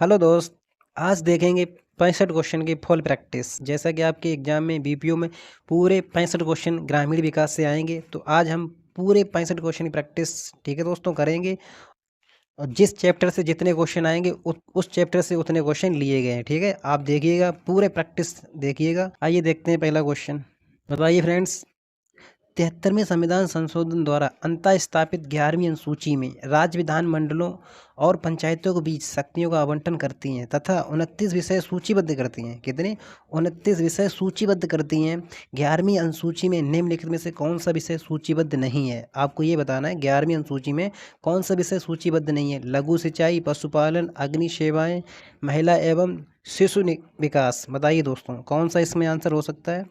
Hello दोस्त। आज देखेंगे 65 क्वेश्चन की फुल प्रैक्टिस। जैसा कि आपके एग्जाम में बीपीओ में पूरे 65 क्वेश्चन ग्रामीण विकास से आएंगे, तो आज हम पूरे 65 क्वेश्चन की प्रैक्टिस ठीक है दोस्तों करेंगे। और जिस चैप्टर से जितने क्वेश्चन आएंगे उस चैप्टर से उतने क्वेश्चन लिए गए हैं। ठीक है, आप देखिएगा, पूरे प्रैक्टिस देखिएगा। आइए देखते हैं पहला क्वेश्चन। बताइए फ्रेंड्स, 73वें संविधान संशोधन द्वारा अंतः स्थापित 11वीं अनुसूची में राज्य विधानमंडलों और पंचायतों के बीच शक्तियों का आवंटन करती हैं तथा 29 विषय सूचीबद्ध करती हैं। कितने? 29 विषय सूचीबद्ध करती हैं। 11वीं अनुसूची में निम्नलिखित में से कौन सा विषय सूचीबद्ध नहीं है? आपको ये बताना है 11वीं अनुसूची में कौन सा विषय सूचीबद्ध नहीं है। लघु सिंचाई, पशुपालन, अग्नि सेवाएं, महिला एवं शिशु विकास। बताइए दोस्तों, कौन सा इसमें आंसर हो सकता है?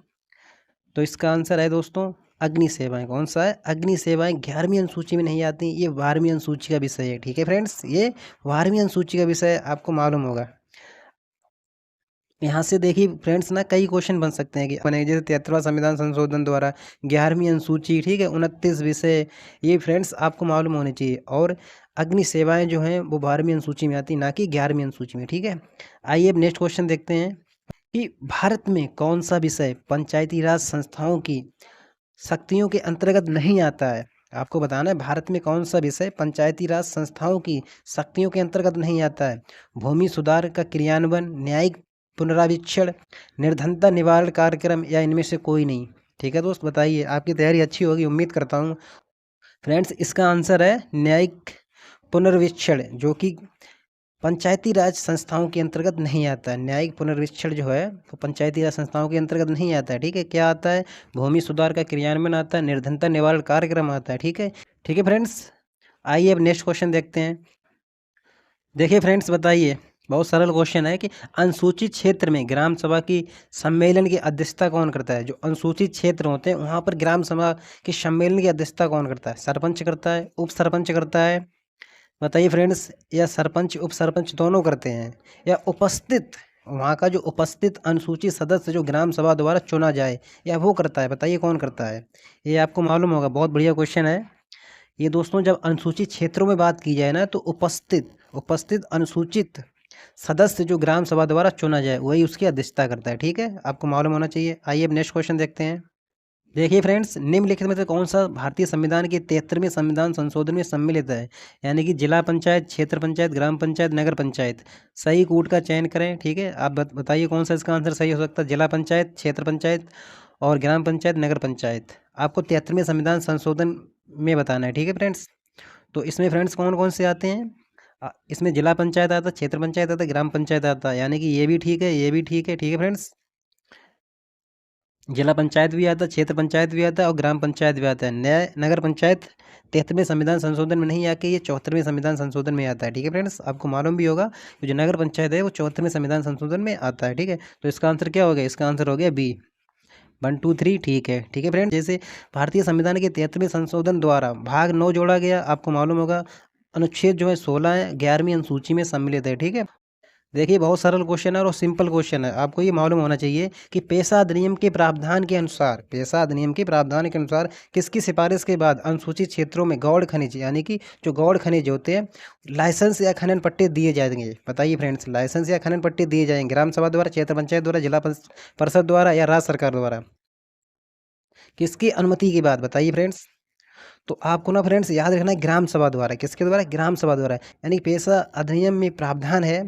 तो इसका आंसर है दोस्तों अग्नि सेवाएं। कौन सा है? अग्नि सेवाएं 11वीं अनुसूची में नहीं आती, ये 12वीं अनुसूची का विषय है। ठीक है फ्रेंड्स, ये 12वीं अनुसूची का विषय आपको मालूम होगा। यहाँ से देखिए फ्रेंड्स ना, कई क्वेश्चन बन सकते हैं कि बने, जैसे 73वां संविधान संशोधन द्वारा 11वीं अनुसूची, ठीक है, 29 विषय, ये फ्रेंड्स आपको मालूम होने चाहिए। और अग्नि सेवाएं जो हैं वो 12वीं अनुसूची में आती, ना कि 11वीं अनुसूची में। ठीक है, आइए अब नेक्स्ट क्वेश्चन देखते हैं कि भारत में कौन सा विषय पंचायती राज संस्थाओं की शक्तियों के अंतर्गत नहीं आता है। आपको बताना है भारत में कौन सा विषय पंचायती राज संस्थाओं की शक्तियों के अंतर्गत नहीं आता है। भूमि सुधार का क्रियान्वयन, न्यायिक पुनरावीक्षण, निर्धनता निवारण कार्यक्रम, या इनमें से कोई नहीं। ठीक है दोस्त, बताइए। आपकी तैयारी अच्छी होगी, उम्मीद करता हूँ। फ्रेंड्स, इसका आंसर है न्यायिक पुनर्वीक्षण, जो कि पंचायती राज संस्थाओं के अंतर्गत नहीं आता है। न्यायिक पुनर्वीक्षण जो है वो पंचायती राज संस्थाओं के अंतर्गत नहीं आता है। ठीक है, क्या आता है? भूमि सुधार का क्रियान्वयन आता है, निर्धनता निवारण कार्यक्रम आता है। ठीक है, ठीक है फ्रेंड्स, आइए अब नेक्स्ट क्वेश्चन देखते हैं। देखिए फ्रेंड्स, बताइए, बहुत सरल क्वेश्चन है कि अनुसूचित क्षेत्र में ग्राम सभा की सम्मेलन की अध्यक्षता कौन करता है? जो अनुसूचित क्षेत्र होते हैं वहाँ पर ग्राम सभा के सम्मेलन की अध्यक्षता कौन करता है? सरपंच करता है, उप सरपंच करता है? बताइए फ्रेंड्स, या सरपंच उप सरपंच दोनों करते हैं, या उपस्थित, वहाँ का जो उपस्थित अनुसूचित सदस्य जो ग्राम सभा द्वारा चुना जाए, या वो करता है? बताइए कौन करता है? ये आपको मालूम होगा, बहुत बढ़िया क्वेश्चन है ये दोस्तों। जब अनुसूचित क्षेत्रों में बात की जाए ना, तो उपस्थित उपस्थित अनुसूचित सदस्य जो ग्राम सभा द्वारा चुना जाए वही उसकी अध्यक्षता करता है। ठीक है, आपको मालूम होना चाहिए। आइए अब नेक्स्ट क्वेश्चन देखते हैं। देखिए फ्रेंड्स, निम्नलिखित में से कौन सा भारतीय संविधान के 73वें संविधान संशोधन में सम्मिलित है? यानी कि जिला पंचायत, क्षेत्र पंचायत, ग्राम पंचायत, नगर पंचायत। सही कूट का चयन करें। ठीक है, आप बताइए कौन सा इसका आंसर सही हो सकता है? जिला पंचायत, क्षेत्र पंचायत और ग्राम पंचायत, नगर पंचायत। आपको 73वें संविधान संशोधन में बताना है। ठीक है फ्रेंड्स, तो इसमें फ्रेंड्स कौन कौन से आते हैं? इसमें जिला पंचायत आता है, क्षेत्र पंचायत आता है, ग्राम पंचायत आता है। यानी कि ये भी ठीक है, ये भी ठीक है। ठीक है फ्रेंड्स, जिला पंचायत भी आता है, क्षेत्र पंचायत भी आता है और ग्राम पंचायत भी आता है। नया नगर पंचायत 73वें संविधान संशोधन में नहीं आके ये 74वें संविधान संशोधन में आता है। ठीक है फ्रेंड्स, आपको मालूम भी होगा कि जो नगर पंचायत है वो 74वें संविधान संशोधन में आता है। ठीक है, तो इसका आंसर क्या हो गया? इसका आंसर हो गया बी, 1 2 3। ठीक है, ठीक है फ्रेंड्स, जैसे भारतीय संविधान के 73वें संशोधन द्वारा भाग 9 जोड़ा गया, आपको मालूम होगा। अनुच्छेद जो है 16 है, 11वीं अनुसूची में सम्मिलित है। ठीक है, देखिए बहुत सरल क्वेश्चन है और सिंपल क्वेश्चन है। आपको ये मालूम होना चाहिए कि पेशा अधिनियम के प्रावधान के अनुसार, पेशा अधिनियम के प्रावधान के अनुसार किसकी सिफारिश के बाद अनुसूचित क्षेत्रों में गौड़ खनिज, यानी कि जो गौड़ खनिज होते हैं, लाइसेंस या खनन पट्टे दिए जाएंगे? बताइए फ्रेंड्स, लाइसेंस या खनन पट्टे दिए जाएंगे ग्राम सभा द्वारा, क्षेत्र पंचायत द्वारा, जिला परिषद द्वारा, या राज्य सरकार द्वारा? किसकी अनुमति के बाद? बताइए फ्रेंड्स। तो आपको ना फ्रेंड्स याद रखना है ग्राम सभा द्वारा। किसके द्वारा? ग्राम सभा द्वारा। यानी पेशा अधिनियम में प्रावधान है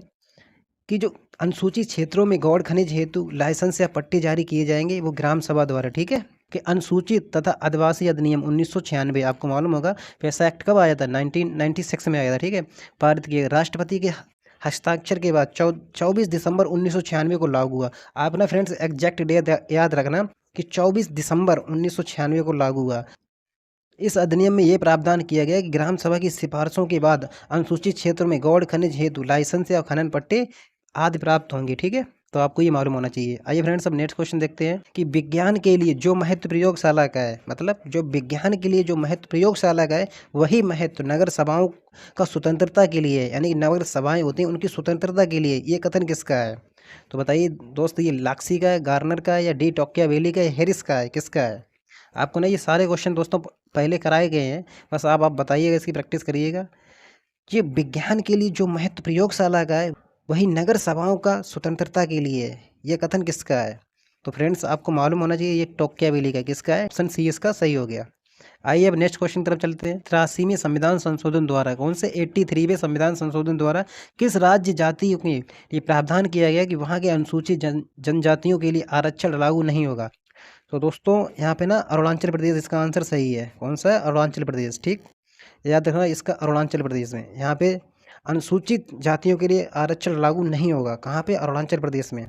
कि जो अनुसूचित क्षेत्रों में गौड़ खनिज हेतु लाइसेंस या पट्टे जारी किए जाएंगे वो ग्राम सभा द्वारा। ठीक है, कि अनुसूचित तथा आदिवासी अधिनियम 1996, आपको मालूम होगा पैसा एक्ट कब आया था? 1996 में आया था। ठीक है, पारित किया, राष्ट्रपति के हस्ताक्षर के बाद 24 दिसंबर 1996 को लागू हुआ। आप ना फ्रेंड्स एग्जैक्ट डेट याद रखना कि 24 दिसंबर 1996 को लागू हुआ। इस अधिनियम में ये प्रावधान किया गया कि ग्राम सभा की सिफारिशों के बाद अनुसूचित क्षेत्रों में गौड़ खनिज हेतु लाइसेंस या खनन पट्टे आदि प्राप्त होंगे। ठीक है, तो आपको ये मालूम होना चाहिए। आइए फ्रेंड्स, अब नेक्स्ट क्वेश्चन देखते हैं कि विज्ञान के लिए जो महत्व प्रयोगशाला का है, मतलब जो विज्ञान के लिए जो महत्व प्रयोगशाला का है, वही महत्व नगर सभाओं का स्वतंत्रता के लिए है। यानी नगर सभाएं होती हैं उनकी स्वतंत्रता के लिए, ये कथन किसका है? तो बताइए दोस्त, ये लाक्सी का है, गार्नर का है, या डी टोक्यावेली का है, हैरिस का है, किसका है? आपको ना ये सारे क्वेश्चन दोस्तों पहले कराए गए हैं, बस आप बताइएगा, इसकी प्रैक्टिस करिएगा। ये विज्ञान के लिए जो महत्व प्रयोगशाला का है वही नगर सभाओं का स्वतंत्रता के लिए है। ये कथन किसका है? तो फ्रेंड्स आपको मालूम होना चाहिए ये टोक्यावेली का। किसका है? ऑप्शन सी इसका सही हो गया। आइए अब नेक्स्ट क्वेश्चन की तरफ चलते हैं। 83वें संविधान संशोधन द्वारा, कौन से 83वें संविधान संशोधन द्वारा किस राज्य जाति के ये प्रावधान किया गया कि वहाँ के अनुसूचित जनजातियों के लिए आरक्षण लागू नहीं होगा? तो दोस्तों यहाँ पे ना अरुणाचल प्रदेश इसका आंसर सही है। कौन सा है? अरुणाचल प्रदेश। ठीक, याद रखना इसका अरुणाचल प्रदेश में यहाँ पे अनुसूचित जातियों के लिए आरक्षण लागू नहीं होगा। कहाँ पे? अरुणाचल प्रदेश में।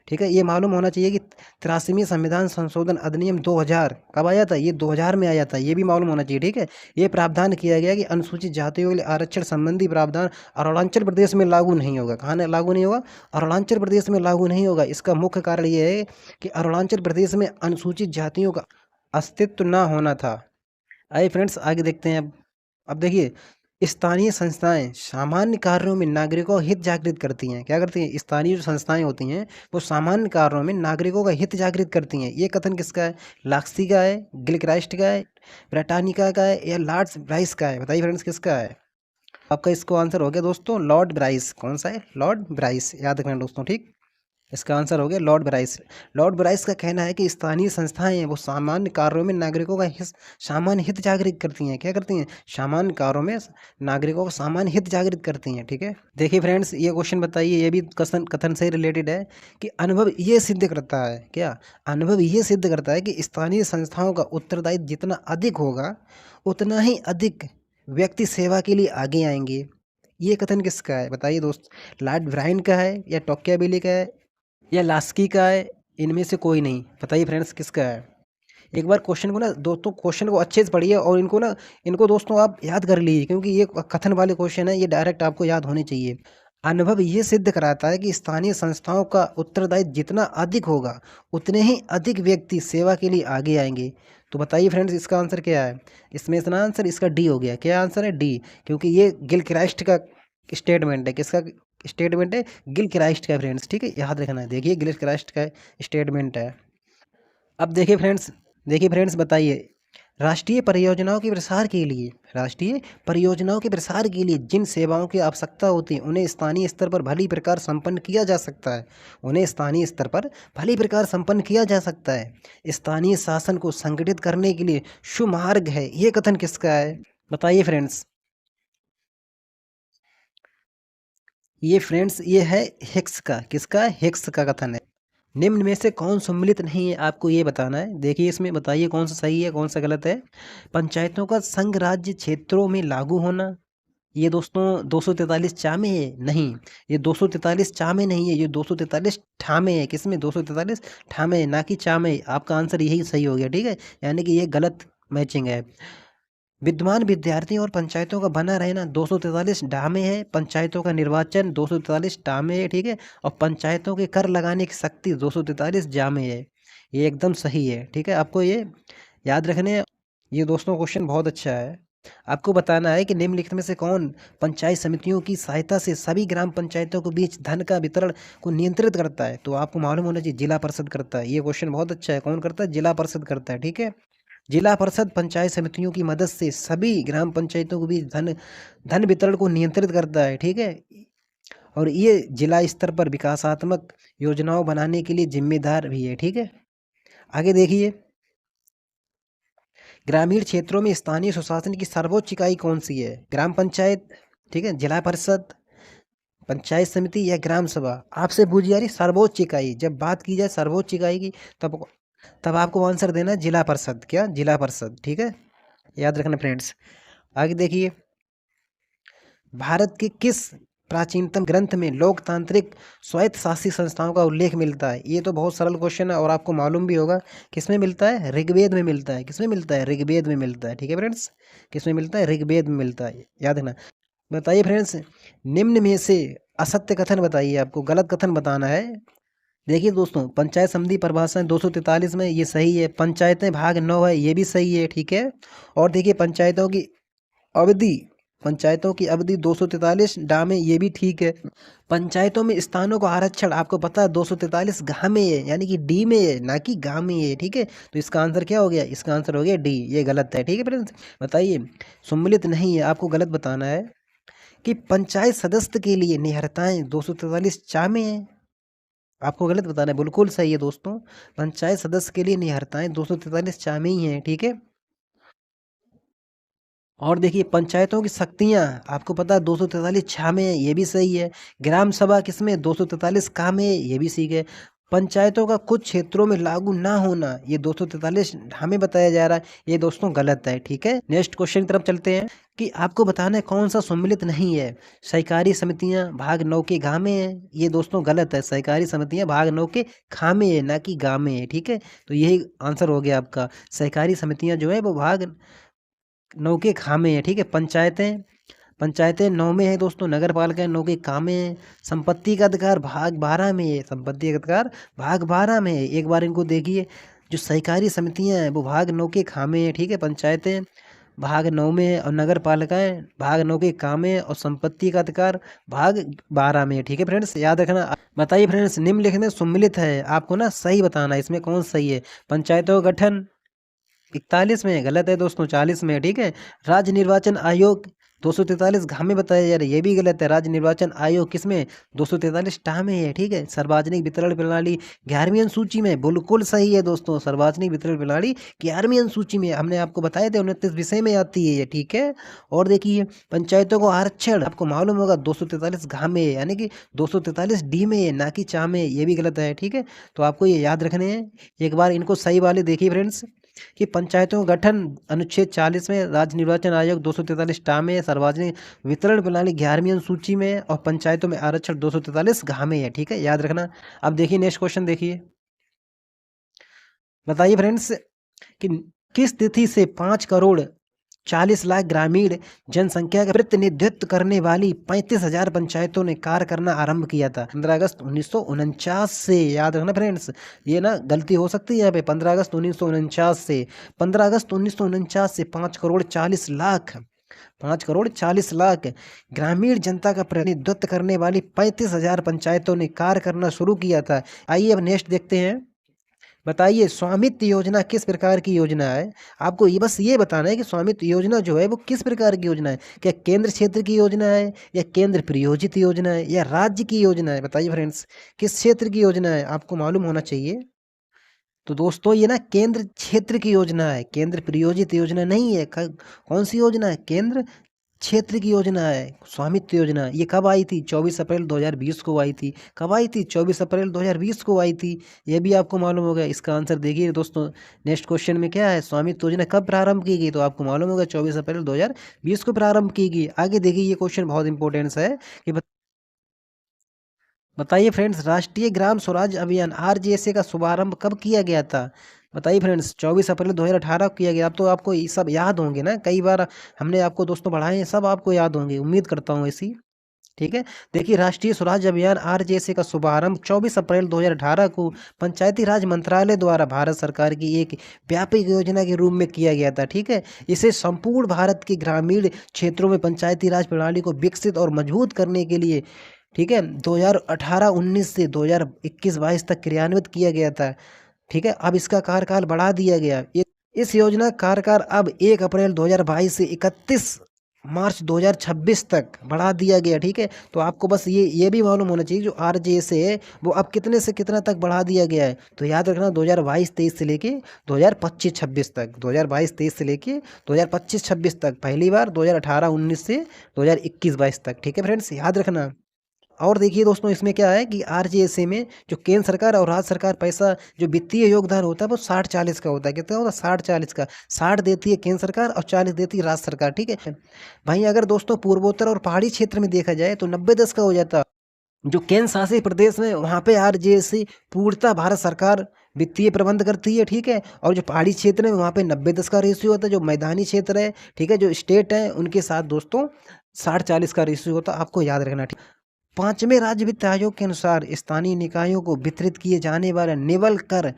ठीक है, ये मालूम होना चाहिए कि 83वें संविधान संशोधन अधिनियम 2000 कब आया था? ये 2000 में आया था, ये भी मालूम होना चाहिए। ठीक है, ये प्रावधान किया गया कि अनुसूचित जातियों के लिए आरक्षण संबंधी प्रावधान अरुणाचल प्रदेश में लागू नहीं होगा। कहाँ लागू नहीं होगा? अरुणाचल प्रदेश में लागू नहीं होगा। इसका मुख्य कारण ये है कि अरुणाचल प्रदेश में अनुसूचित जातियों का अस्तित्व न होना था। आइए फ्रेंड्स आगे देखते हैं। अब देखिए, स्थानीय संस्थाएं सामान्य कार्यों में नागरिकों का हित जागृत करती हैं। क्या करती हैं? स्थानीय जो संस्थाएं होती हैं वो सामान्य कार्यों में नागरिकों का हित जागृत करती हैं। ये कथन किसका है? लाक्सी का है, गिलक्राइस्ट का है, ब्रिटानिका का है या लॉर्ड ब्राइस का है? बताइए फ्रेंड्स किसका है? आपका इसको आंसर हो गया दोस्तों लॉर्ड ब्राइस। कौन सा है? लॉर्ड ब्राइस, याद रखना दोस्तों। ठीक, इसका आंसर हो गया लॉर्ड ब्राइस। लॉर्ड ब्राइस का कहना है कि स्थानीय संस्थाएं हैं वो सामान्य कार्यों में नागरिकों का सामान्य हित जागृत करती हैं। क्या करती हैं? सामान्य कार्यों में नागरिकों का सामान्य हित जागृत करती हैं। ठीक है, देखिए फ्रेंड्स ये क्वेश्चन बताइए, ये भी कथन कथन से रिलेटेड है कि अनुभव ये सिद्ध करता है। क्या अनुभव ये सिद्ध करता है कि स्थानीय संस्थाओं का उत्तरदायित्व जितना अधिक होगा उतना ही अधिक व्यक्ति सेवा के लिए आगे आएंगे? ये कथन किसका है? बताइए दोस्त। लॉर्ड ब्रायन का है या टोक्यावेली का है या लास्की का है? इनमें से कोई नहीं। बताइए फ्रेंड्स किसका है? एक बार क्वेश्चन को ना दोस्तों, क्वेश्चन को अच्छे से पढ़िए और इनको दोस्तों आप याद कर लीजिए, क्योंकि ये कथन वाले क्वेश्चन है, ये डायरेक्ट आपको याद होने चाहिए। अनुभव ये सिद्ध कराता है कि स्थानीय संस्थाओं का उत्तरदायित्व जितना अधिक होगा उतने ही अधिक व्यक्ति सेवा के लिए आगे आएंगे। तो बताइए फ्रेंड्स इसका आंसर क्या है? इसमें इसका आंसर इसका डी हो गया। क्या आंसर है? डी, क्योंकि ये गिलक्राइस्ट का स्टेटमेंट है। किसका स्टेटमेंट है? गिलक्राइस्ट का फ्रेंड्स। ठीक है, याद रखना है। देखिए गिलक्राइस्ट का स्टेटमेंट है। अब देखिए फ्रेंड्स बताइए, राष्ट्रीय परियोजनाओं के प्रसार के लिए जिन सेवाओं की आवश्यकता होती है उन्हें स्थानीय स्तर पर भली प्रकार संपन्न किया जा सकता है। उन्हें स्थानीय स्तर पर भली प्रकार संपन्न किया जा सकता है। स्थानीय शासन को संगठित करने के लिए सुमार्ग है। ये कथन किसका है? बताइए फ्रेंड्स। ये फ्रेंड्स ये है हिक्स का। किसका? हिक्स का कथन है। निम्न में से कौन सम्मिलित नहीं है आपको ये बताना है। देखिए इसमें बताइए कौन सा सही है कौन सा गलत है। पंचायतों का संघ राज्य क्षेत्रों में लागू होना, ये दोस्तों 243 चा में है? नहीं, ये 243 चा में नहीं है, ये 243 ठा में है। किसमें? 243 ठा में है, ना कि चा में। आपका आंसर यही सही हो गया। ठीक है, यानी कि ये गलत मैचिंग है। विद्यमान विद्यार्थियों और पंचायतों का बना रहना 243 डा में है। पंचायतों का निर्वाचन 243 डा में है। ठीक है, और पंचायतों के कर लगाने की शक्ति 243 जा में है। ये एकदम सही है। ठीक है, आपको ये याद रखने। ये दोस्तों क्वेश्चन बहुत अच्छा है। आपको बताना है कि निम्नलिखित में से कौन पंचायत समितियों की सहायता से सभी ग्राम पंचायतों के बीच धन का वितरण को नियंत्रित करता है? तो आपको मालूम होना चाहिए जिला परिषद करता है। ये क्वेश्चन बहुत अच्छा है। कौन करता है? जिला परिषद करता है। ठीक है, जिला परिषद पंचायत समितियों की मदद से सभी ग्राम पंचायतों के बीच धन वितरण को नियंत्रित करता है। ठीक है, और ये जिला स्तर पर विकासात्मक योजनाओं बनाने के लिए जिम्मेदार भी है। ठीक है, आगे देखिए, ग्रामीण क्षेत्रों में स्थानीय स्वशासन की सर्वोच्च इकाई कौन सी है? ग्राम पंचायत, ठीक है, जिला परिषद, पंचायत समिति या ग्राम सभा? आपसे पूछी जा रही सर्वोच्च इकाई। जब बात की जाए सर्वोच्च इकाई की तब आपको आंसर देना है जिला परिषद। क्या? जिला परिषद। ठीक है, याद रखना फ्रेंड्स। आगे देखिए, भारत के किस प्राचीनतम ग्रंथ में लोकतांत्रिक स्वायत्त शासित संस्थाओं का उल्लेख मिलता है? ये तो बहुत सरल क्वेश्चन है और आपको मालूम भी होगा। किसमें मिलता है? ऋग्वेद में मिलता है। किसमें मिलता है? ऋग्वेद में मिलता है। ठीक है फ्रेंड्स, किसमें मिलता है? ऋग्वेद में मिलता है, याद रखना। बताइए फ्रेंड्स, निम्न में से असत्य कथन बताइए, आपको गलत कथन बताना है। देखिए दोस्तों, पंचायत समिति परिभाषा 243 में ये सही है। पंचायतें भाग 9 है, ये भी सही है। ठीक है, और देखिए अवधि पंचायतों की अवधि 243 डा में, ये भी ठीक है। पंचायतों में स्थानों का आरक्षण आपको पता है 243 गा में है, यानी कि डी में है, ना कि गा में है। ठीक है, तो इसका आंसर क्या हो गया? इसका आंसर हो गया डी। ये गलत है। ठीक है फ्रेंड्स, बताइए। सम्मिलित नहीं है, आपको गलत बताना है। कि पंचायत सदस्य के लिए निहरताएं 243 चा में है। आपको गलत बताना है, बिल्कुल सही है दोस्तों। पंचायत सदस्य के लिए निहरताएं 243 चा में ही है, ठीक है। और देखिए पंचायतों की शक्तियां आपको पता है 243 छा में है, ये भी सही है। ग्राम सभा किसमें 243 का में है, ये भी ठीक है। पंचायतों का कुछ क्षेत्रों में लागू ना होना, ये 243 हमें बताया जा रहा है, ये दोस्तों गलत है, ठीक है। नेक्स्ट क्वेश्चन की तरफ चलते हैं कि आपको बताना है कौन सा सम्मिलित नहीं है। सहकारी समितियां भाग 9 के घा में है, ये दोस्तों गलत है। सहकारी समितियां भाग 9 के खा में है, ना कि गा में है, ठीक है। तो यही आंसर हो गया आपका। सहकारी समितियां जो है वो भाग 9 के खा में है, ठीक है। पंचायतें पंचायतें 9 में है दोस्तों। नगर पालिका 9 के का में है। संपत्ति का अधिकार भाग 12 में है। संपत्ति का अधिकार भाग 12 में है। एक बार इनको देखिए, जो सहकारी समितियां हैं वो भाग 9 के खा में है, ठीक है। पंचायतें भाग 9 में है और नगर पालिकाएं भाग 9 के का में है और संपत्ति का अधिकार भाग 12 में है, ठीक है फ्रेंड्स, याद रखना। बताइए फ्रेंड्स, निम्नलिखित में सम्मिलित है, आपको ना सही बताना है इसमें कौन सही है। पंचायतों का गठन 41 में है, गलत है दोस्तों, 40 में है, ठीक है। राज्य निर्वाचन आयोग 243 घा में बताया जा रहा है, ये भी गलत है। राज्य निर्वाचन आयोग किसमें 243 टा में है, ठीक है। सार्वजनिक वितरण प्रणाली 11वीं अनुसूची में, बिल्कुल सही है दोस्तों। सार्वजनिक वितरण प्रणाली 11वीं अनुसूची में, हमने आपको बताए थे 29 विषय में आती है ये, ठीक है। और देखिए पंचायतों को आरक्षण आपको मालूम होगा 243 घा में है, यानी कि 243 डी में है, ना कि चा में, ये भी गलत है, ठीक है। तो आपको ये याद रखने हैं। एक बार इनको सही वाले देखिए फ्रेंड्स कि पंचायतों का गठन अनुच्छेद 40 में, राज्य निर्वाचन आयोग 243 टा में, सार्वजनिक वितरण प्रणाली 11वीं अनुसूची में और पंचायतों में आरक्षण 243 घा में है, ठीक है, याद रखना। अब देखिए नेक्स्ट क्वेश्चन देखिए। बताइए फ्रेंड्स कि किस तिथि से 5 करोड़ 40 लाख ग्रामीण जनसंख्या का प्रतिनिधित्व करने वाली 35,000 पंचायतों ने कार्य करना आरंभ किया था। 15 अगस्त 1949 से, याद रखना फ्रेंड्स, ये ना गलती हो सकती है यहाँ पे। 15 अगस्त 1949 से, 15 अगस्त 1949 से 5 करोड़ 40 लाख 5 करोड़ 40 लाख ग्रामीण जनता का प्रतिनिधित्व करने वाली 35,000 पंचायतों ने कार्य करना शुरू किया था। आइए अब नेक्स्ट देखते हैं। बताइए स्वामित्व योजना किस प्रकार की योजना है। आपको ये बस ये बताना है कि स्वामित्व योजना जो है वो किस प्रकार की योजना है। क्या केंद्र क्षेत्र की योजना है, या केंद्र प्रायोजित योजना है, या राज्य की योजना है। बताइए फ्रेंड्स, किस क्षेत्र की योजना है, आपको मालूम होना चाहिए। तो दोस्तों ये ना केंद्र क्षेत्र की योजना है, केंद्र प्रायोजित योजना नहीं है। कौन सी योजना है, केंद्र क्षेत्र की योजना है। स्वामित्व योजना ये कब आई थी, 24 अप्रैल 2020 को आई थी। कब आई थी, 24 अप्रैल 2020 को आई थी। ये भी आपको मालूम होगा। इसका आंसर देखिए दोस्तों, नेक्स्ट क्वेश्चन में क्या है, स्वामित्व योजना कब प्रारंभ की गई, तो आपको मालूम होगा 24 अप्रैल 2020 को प्रारंभ की गई। आगे देखिए, ये क्वेश्चन बहुत इंपॉर्टेंट है कि बताइए फ्रेंड्स, राष्ट्रीय ग्राम स्वराज अभियान आरजेएसए का शुभारंभ कब किया गया था। बताइए फ्रेंड्स, 24 अप्रैल 2018 को किया गया। अब तो आपको ये सब याद होंगे ना, कई बार हमने आपको दोस्तों पढ़ाए हैं, सब आपको याद होंगे, उम्मीद करता हूँ ऐसी, ठीक है। देखिए राष्ट्रीय स्वराज अभियान आरजेएसए का शुभारंभ 24 अप्रैल 2018 को पंचायती राज मंत्रालय द्वारा भारत सरकार की एक व्यापक योजना के रूप में किया गया था, ठीक है। इसे संपूर्ण भारत के ग्रामीण क्षेत्रों में पंचायती राज प्रणाली को विकसित और मजबूत करने के लिए, ठीक है, 2018-19 से 2021-22 तक क्रियान्वित किया गया था, ठीक है। अब इसका कार्यकाल बढ़ा दिया गया। इस योजना का कार्यकाल अब 1 अप्रैल 2022 से 31 मार्च 2026 तक बढ़ा दिया गया, ठीक है। तो आपको बस ये भी मालूम होना चाहिए, जो आरजेएसए है वो अब कितने से कितना तक बढ़ा दिया गया है। तो याद रखना 2022-23 से लेके 2025-26 तक, 2022-23 से लेके 2025-26 तक, पहली बार 2018-19 से 2021-22 तक, ठीक है फ्रेंड्स, याद रखना। और देखिए दोस्तों, इसमें क्या है कि आरजेएसए में जो केंद्र सरकार और राज्य सरकार पैसा जो वित्तीय योगदान होता है वो 60-40 का होता है। कितना होता है, 60-40 का। 60 देती है केंद्र सरकार और 40 देती है राज्य सरकार, ठीक है भाई। अगर दोस्तों पूर्वोत्तर और पहाड़ी क्षेत्र में देखा जाए तो 90-10 का हो जाता। जो केंद्र शासित प्रदेश में वहाँ पे आरजेएसए पूर्णतः भारत सरकार वित्तीय प्रबंध करती है, ठीक है। और जो पहाड़ी क्षेत्र है वहाँ पे 90-10 का रेशियो होता है। जो मैदानी क्षेत्र है, ठीक है, जो स्टेट है उनके साथ दोस्तों 60-40 का रेशियो होता है, आपको याद रखना, ठीक। पांचवें राज्य वित्त आयोग के अनुसार स्थानीय निकायों को वितरित किए जाने वाला निवल कर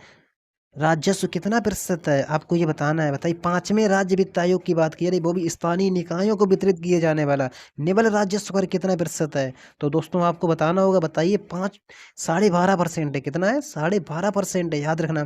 राजस्व कितना प्रतिशत है, आपको ये बताना है। बताइए, पांचवें राज्य वित्त आयोग की बात की, वो भी स्थानीय निकायों को वितरित किए जाने वाला निवल राजस्व कर कितना प्रतिशत है। तो दोस्तों आपको बताना होगा। बताइए, 12.5% है। कितना है, 12.5% है, याद रखना।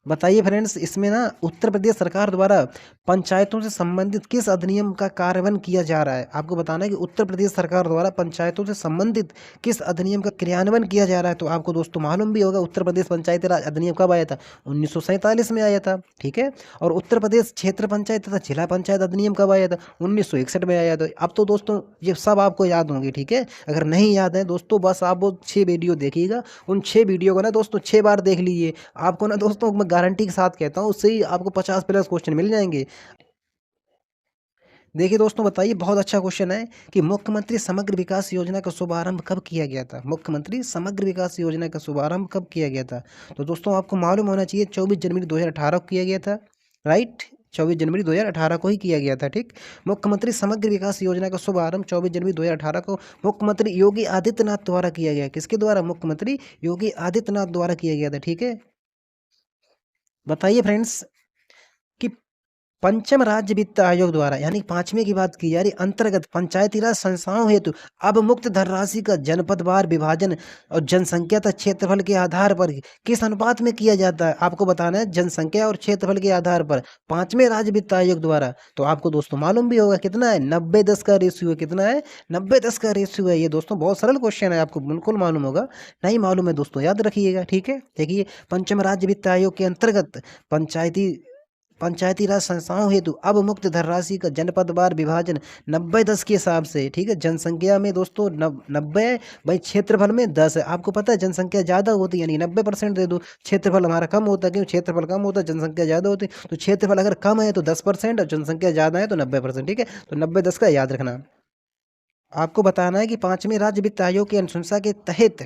बताइए फ्रेंड्स, इसमें ना उत्तर प्रदेश सरकार द्वारा पंचायतों से संबंधित किस अधिनियम का कार्यान्वयन किया जा रहा है। आपको बताना है कि उत्तर प्रदेश सरकार द्वारा पंचायतों से संबंधित किस अधिनियम का क्रियान्वयन किया जा रहा है। तो आपको दोस्तों मालूम भी होगा, उत्तर प्रदेश पंचायती राज अधिनियम कब आया था? 1947 में आया था, ठीक है। और उत्तर प्रदेश क्षेत्र पंचायत तथा जिला पंचायत अधिनियम कब आया था? 1961 में आया था। अब तो दोस्तों ये सब आपको याद होंगे, ठीक है। अगर नहीं याद है दोस्तों, बस आप वो 6 वीडियो देखिएगा, उन 6 वीडियो को ना दोस्तों 6 बार देख लीजिए। आपको ना दोस्तों मैं गारंटी के साथ कहता हूँ, उससे ही आपको 50 प्लस क्वेश्चन मिल जाएंगे। देखिए दोस्तों, बताइए, बहुत अच्छा क्वेश्चन है कि मुख्यमंत्री समग्र विकास योजना का शुभारंभ कब किया गया था? मुख्यमंत्री समग्र विकास योजना का शुभारंभ कब किया गया था? तो दोस्तों आपको मालूम होना चाहिए, 24 जनवरी 2018 को किया गया था, राइट। 24 जनवरी 2018 को ही किया गया था, ठीक। मुख्यमंत्री समग्र विकास योजना का शुभारंभ 24 जनवरी 2018 को मुख्यमंत्री योगी आदित्यनाथ द्वारा किया गया। किसके द्वारा? मुख्यमंत्री योगी आदित्यनाथ द्वारा किया गया था, ठीक है। बताइए फ्रेंड्स कि पंचम राज्य वित्त आयोग द्वारा, यानी पांचवें की बात की जा रही, अंतर्गत पंचायती राज संस्थाओं हेतु अब मुक्त धनराशि का जनपदवार विभाजन और जनसंख्या तथा क्षेत्रफल के आधार पर किस अनुपात में किया जाता है? आपको बताना है, जनसंख्या और क्षेत्रफल के आधार पर पांचवें राज्य वित्त आयोग द्वारा। तो आपको दोस्तों मालूम भी होगा कितना है, 90-10 का रेशियो है। कितना है? 90-10 का रेशियो है। ये दोस्तों बहुत सरल क्वेश्चन है, आपको बिल्कुल मालूम होगा। नहीं मालूम है दोस्तों, याद रखिएगा, ठीक है। देखिए, पंचम राज्य वित्त आयोग के अंतर्गत पंचायती राज संस्थाओं हेतु अब मुक्त धनराशि का जनपदवार विभाजन 90-10 के हिसाब से, ठीक है। जनसंख्या में दोस्तों 90, भाई क्षेत्रफल में 10 है। आपको पता है जनसंख्या ज़्यादा होती है, यानी 90% दे दो, क्षेत्रफल हमारा कम होता है। क्यों? क्षेत्रफल कम होता है, जनसंख्या ज़्यादा होती है। तो क्षेत्रफल अगर कम है तो 10% और जनसंख्या ज़्यादा है तो 90%, ठीक है। तो 90-10 का याद रखना। आपको बताना है कि पांचवें राज्य वित्त आयोग की अनुशंसा के तहत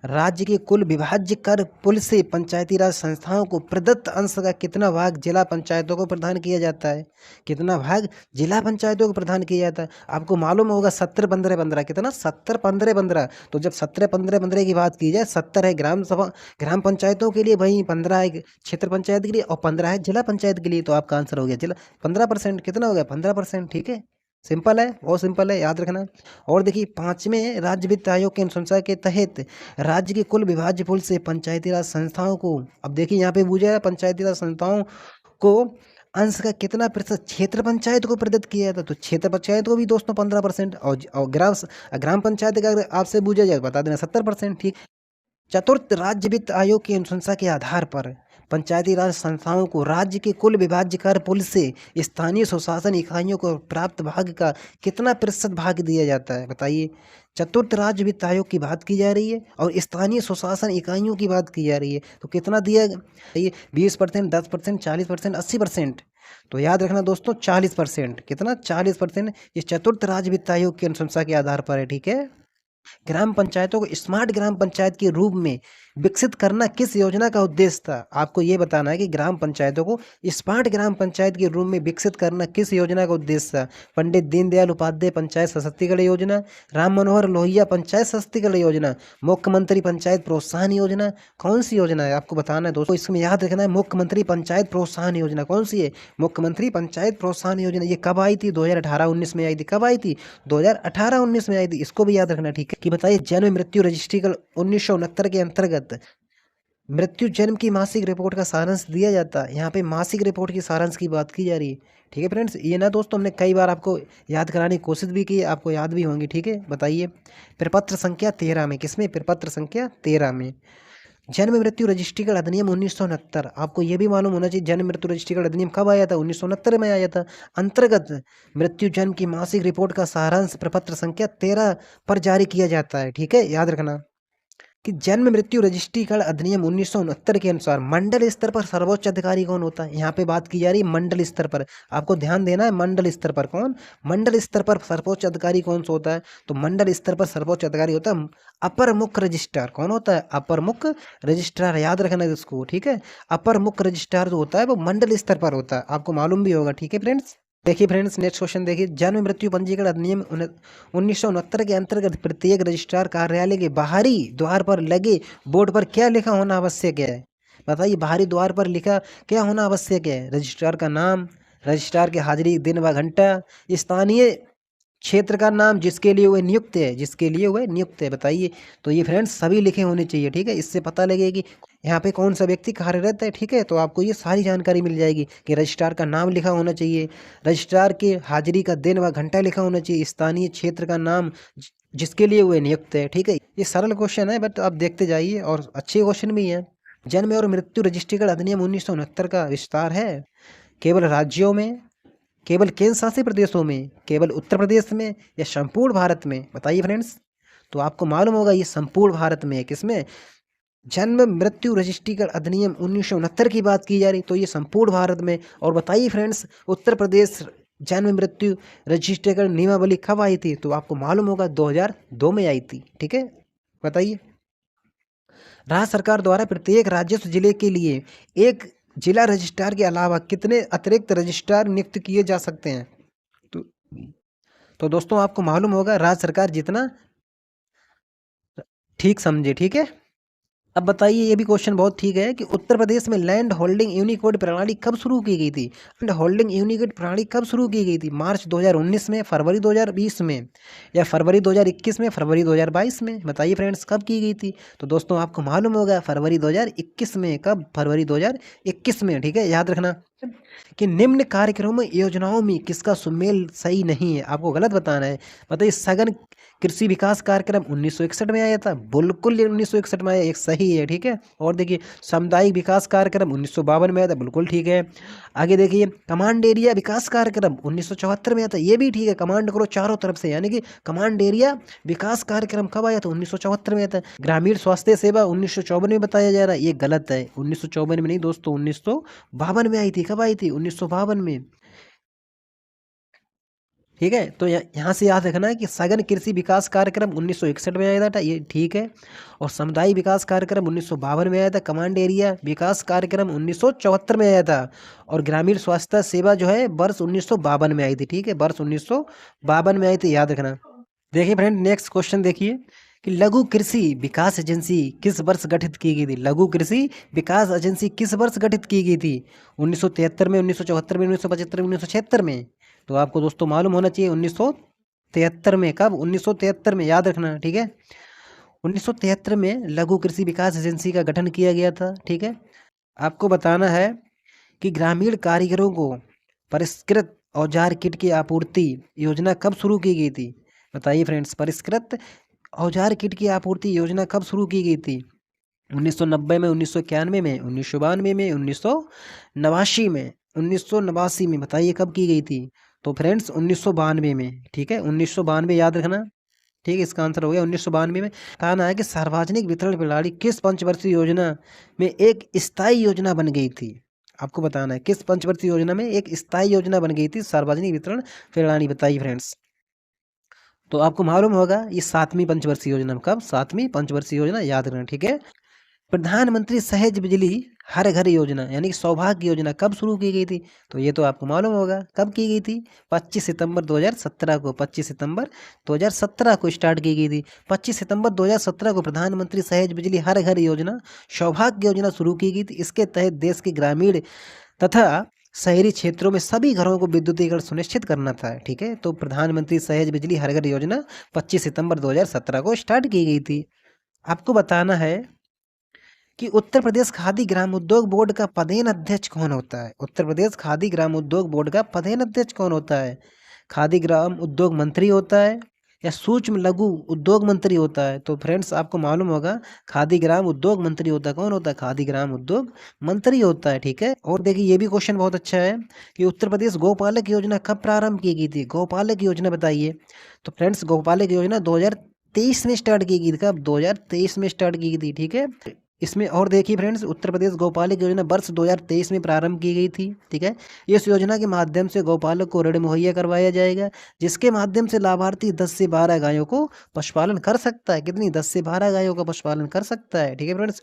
राज्य के कुल विभाज्य कर पुल से पंचायती राज संस्थाओं को प्रदत्त अंश का कितना भाग जिला पंचायतों को प्रदान किया जाता है? कितना भाग जिला पंचायतों को प्रदान किया जाता है? आपको मालूम होगा 70-15-15। कितना? 70-15-15। तो जब 70-15-15 की बात की जाए, 70 है ग्राम पंचायतों के लिए, वहीं 15 है क्षेत्र पंचायत के लिए और 15 है जिला पंचायत के लिए। तो आपका आंसर हो गया जिला 15%। कितना हो गया? 15%, ठीक है। सिंपल है, बहुत सिंपल है, याद रखना। और देखिए, पांचवें राज्य वित्त आयोग की अनुशंसा के तहत राज्य के कुल विभाज्य पूल से पंचायती राज संस्थाओं को, अब देखिए यहाँ पे पूछा है, पंचायती राज संस्थाओं को अंश का कितना प्रतिशत क्षेत्र पंचायत को प्रदत्त किया जाता? तो क्षेत्र पंचायत को भी दोस्तों 15%, और ग्राम पंचायत का अगर आपसे पूछा जाए बता देना 70%, ठीक। चतुर्थ राज्य वित्त आयोग की अनुशंसा के आधार पर पंचायती राज संस्थाओं को राज्य के कुल विभाज्य कर पुल से स्थानीय स्वशासन इकाइयों को प्राप्त भाग का कितना प्रतिशत भाग दिया जाता है? बताइए। चतुर्थ राज्य वित्त आयोग की बात की जा रही है और स्थानीय स्वशासन इकाइयों की बात की जा रही है, तो कितना दिया? ये 20%, 10%, 40%, 80%। तो याद रखना दोस्तों, 40%। कितना? 40%। ये चतुर्थ राज्य वित्त आयोग की अनुशंसा के आधार पर है, ठीक है। ग्राम पंचायतों को स्मार्ट ग्राम पंचायत के रूप में विकसित करना किस योजना का उद्देश्य था? आपको ये बताना है कि ग्राम पंचायतों को स्मार्ट ग्राम पंचायत के रूप में विकसित करना किस योजना का उद्देश्य था? पंडित दीनदयाल उपाध्याय पंचायत सशक्तिकरण योजना, राम मनोहर लोहिया पंचायत सशक्तिकरण योजना, मुख्यमंत्री पंचायत प्रोत्साहन योजना, कौन सी योजना है? आपको बताना है दोस्तों, इसमें याद रखना है, मुख्यमंत्री पंचायत प्रोत्साहन योजना। कौन सी है? मुख्यमंत्री पंचायत प्रोत्साहन योजना। ये कब आई थी? 2018-19 में आई थी। कब आई थी? 2018-19 में आई थी। इसको भी याद रखना, ठीक है। कि बताइए, जन्म मृत्यु रजिस्ट्री 1969 के अंतर्गत मृत्यु जन्म की मासिक रिपोर्ट का सारांश दिया जाता है। यहाँ पे मासिक रिपोर्ट की सारांश की बात की जा रही है, ठीक है फ्रेंड्स। ये ना दोस्तों हमने कई बार आपको याद कराने की कोशिश भी की है, आपको याद भी होंगी, ठीक है। बताइए, प्रपत्र संख्या 13 में, किसमें? प्रपत्र संख्या 13 में जन्म मृत्यु रजिस्ट्रीकरण अधिनियम 1969। आपको ये भी मालूम होना चाहिए, जन्म मृत्यु रजिस्ट्रीकरण अधिनियम कब आया था? 1969 में आया था। अंतर्गत मृत्यु जन्म की मासिक रिपोर्ट का सारांश प्रपत्र संख्या 13 पर जारी किया जाता है, ठीक है। याद रखना कि जन्म मृत्यु रजिस्ट्रीकरण अधिनियम 1969 के अनुसार मंडल स्तर पर सर्वोच्च अधिकारी कौन होता है? यहाँ पे बात की जा रही है मंडल स्तर पर। आपको ध्यान देना है, मंडल स्तर पर कौन? मंडल स्तर पर सर्वोच्च अधिकारी कौन सा होता है? तो मंडल स्तर पर सर्वोच्च अधिकारी होता है अपर मुख्य रजिस्ट्रार। कौन होता है? अपर मुख्य रजिस्ट्रार। याद रखना इसको, ठीक है। अपर मुख्य रजिस्ट्रार जो होता है वो मंडल स्तर पर होता है, आपको मालूम भी होगा, ठीक है फ्रेंड्स। देखिए फ्रेंड्स, नेक्स्ट क्वेश्चन देखिए, जन्म मृत्यु पंजीकरण अधिनियम 1969 के अंतर्गत प्रत्येक रजिस्ट्रार कार्यालय के बाहरी द्वार पर लगे बोर्ड पर क्या लिखा होना आवश्यक है? बताइए, बाहरी द्वार पर लिखा क्या होना आवश्यक है? रजिस्ट्रार का नाम, रजिस्ट्रार की हाजिरी दिन व घंटा, स्थानीय क्षेत्र का नाम जिसके लिए वह नियुक्त है, जिसके लिए वह नियुक्त है, बताइए। तो ये फ्रेंड्स सभी लिखे होने चाहिए, ठीक है। इससे पता लगेगा कि यहाँ पे कौन सा व्यक्ति कार्यरत है, ठीक है। तो आपको ये सारी जानकारी मिल जाएगी कि रजिस्ट्रार का नाम लिखा होना चाहिए, रजिस्ट्रार के हाजिरी का दिन व घंटा लिखा होना चाहिए, स्थानीय क्षेत्र का नाम जिसके लिए वह नियुक्त है, ठीक है। ये सरल क्वेश्चन है, बट आप देखते जाइए और अच्छे क्वेश्चन भी हैं। जन्म और मृत्यु रजिस्ट्रीकरण अधिनियम 1969 का विस्तार है केवल राज्यों में, केवल केंद्र शासित प्रदेशों में, केवल उत्तर प्रदेश में, या संपूर्ण भारत में, बताइए फ्रेंड्स। तो आपको मालूम होगा ये संपूर्ण भारत में है। किसमें? जन्म मृत्यु रजिस्ट्रीकरण अधिनियम 1969 की बात की जा रही, तो ये संपूर्ण भारत में। और बताइए फ्रेंड्स, उत्तर प्रदेश जन्म मृत्यु रजिस्ट्रीकरण नियमावली कब आई थी? तो आपको मालूम होगा 2002 में आई थी, ठीक है। बताइए। राज्य सरकार द्वारा प्रत्येक राजस्व जिले के लिए एक जिला रजिस्ट्रार के अलावा कितने अतिरिक्त रजिस्ट्रार नियुक्त किए जा सकते हैं? तो तो दोस्तों आपको मालूम होगा राज्य सरकार जितना ठीक समझे, ठीक है। अब बताइए, ये भी क्वेश्चन बहुत ठीक है कि उत्तर प्रदेश में लैंड होल्डिंग यूनिकोड प्रणाली कब शुरू की गई थी? लैंड होल्डिंग यूनिकोड प्रणाली कब शुरू की गई थी? मार्च 2019 में, फरवरी 2020 में, या फरवरी 2021 में, फरवरी 2022 में? बताइए फ्रेंड्स कब की गई थी? तो दोस्तों आपको मालूम होगा फरवरी 2021 में। कब? फरवरी 2021 में, ठीक है। याद रखना कि निम्न कार्यक्रमों योजनाओं में किसका सुमेल सही नहीं है, आपको गलत बताना है। बताइए। सघन कृषि विकास कार्यक्रम 1961 में आया था, बिल्कुल 1961 में आया, एक सही है, ठीक है। और देखिए सामुदायिक विकास कार्यक्रम 1952 में आया था, बिल्कुल ठीक है। आगे देखिए कमांड एरिया विकास कार्यक्रम 1974 में आया था, ये भी ठीक है। कमांड करो चारों तरफ से, यानी कि कमांड एरिया विकास कार्यक्रम कब आया था? 1974 में आया था। ग्रामीण स्वास्थ्य सेवा 1954 में बताया जा रहा है, ये गलत है। 1954 में नहीं दोस्तों, 1952 में आई थी। कब आई थी? 1952 में, ठीक है। तो यहाँ से याद रखना है कि सघन कृषि विकास कार्यक्रम 1961 में आया था, ये ठीक है। और सामुदायिक विकास कार्यक्रम 1952 में आया था। कमांड एरिया विकास कार्यक्रम 1974 में आया था। और ग्रामीण स्वास्थ्य सेवा जो है वर्ष 1952 में आई थी, ठीक है। वर्ष 1952 में आई थी, याद रखना। देखिए फ्रेंड, नेक्स्ट क्वेश्चन देखिए कि लघु कृषि विकास एजेंसी किस वर्ष गठित की गई थी? लघु कृषि विकास एजेंसी किस वर्ष गठित की गई थी? 1973 में, 1974 में, 1975 में, 1976 में? तो आपको दोस्तों मालूम होना चाहिए 1973 में। कब? 1973 में, याद रखना, ठीक है। 1973 में लघु कृषि विकास एजेंसी का गठन किया गया था, ठीक है। आपको बताना है कि ग्रामीण कारीगरों को परिष्कृत औजार किट की आपूर्ति योजना कब शुरू की गई थी? बताइए फ्रेंड्स। परिष्कृत औजार किट की आपूर्ति योजना कब शुरू की गई थी? 1990 में, 1991 में, 1992 में, 1989 में, 1989 में? बताइए कब की गई थी? तो फ्रेंड्स 1992 में, ठीक है। 1992, याद रखना, ठीक है। इसका आंसर हो गया 1992 में। कहना है कि सार्वजनिक वितरण प्रणाली किस पंचवर्षीय योजना में एक स्थायी योजना बन गई थी? आपको बताना है किस पंचवर्षीय योजना में एक स्थायी योजना बन गई थी सार्वजनिक वितरण प्रणाली, बताइए फ्रेंड्स। तो आपको मालूम होगा ये 7वीं पंचवर्षीय योजना। कब? 7वीं पंचवर्षीय योजना, याद रखना, ठीक है। प्रधानमंत्री सहज बिजली हर घर योजना यानी कि सौभाग्य योजना कब शुरू की गई थी? तो ये तो आपको मालूम होगा कब की गई थी। 25 सितंबर 2017 को, 25 सितंबर 2017 को स्टार्ट की गई थी। 25 सितंबर 2017 को प्रधानमंत्री सहज बिजली हर घर योजना, सौभाग्य योजना शुरू की गई थी। इसके तहत देश के ग्रामीण तथा शहरी क्षेत्रों में सभी घरों को विद्युतीकरण सुनिश्चित करना था, ठीक है। तो प्रधानमंत्री सहज बिजली हर घर योजना 25 सितंबर 2017 को स्टार्ट की गई थी। आपको बताना है कि उत्तर प्रदेश खादी ग्राम उद्योग बोर्ड का पदेन अध्यक्ष कौन होता है? उत्तर प्रदेश खादी ग्राम उद्योग बोर्ड का पदेन अध्यक्ष कौन होता है? खादी ग्राम उद्योग मंत्री होता है, या सूक्ष्म लघु उद्योग मंत्री होता है? तो फ्रेंड्स आपको मालूम होगा खादी ग्राम उद्योग मंत्री होता है। कौन होता है? खादी ग्राम उद्योग मंत्री होता है, ठीक है। और देखिए ये भी क्वेश्चन बहुत अच्छा है कि उत्तर प्रदेश गौपालक योजना कब प्रारंभ की गई थी? गौपालक योजना बताइए। तो फ्रेंड्स गौपालक योजना 2023 में स्टार्ट की गई थी। कब? 2023 में स्टार्ट की गई थी, ठीक है। इसमें और देखिए फ्रेंड्स, उत्तर प्रदेश गौपालक योजना वर्ष 2023 में प्रारंभ की गई थी, ठीक है। इस योजना के माध्यम से गौपालक को ऋण मुहैया करवाया जाएगा, जिसके माध्यम से लाभार्थी 10 से 12 गायों को पशुपालन कर सकता है। कितनी? 10 से 12 गायों का पशुपालन कर सकता है, ठीक है फ्रेंड्स।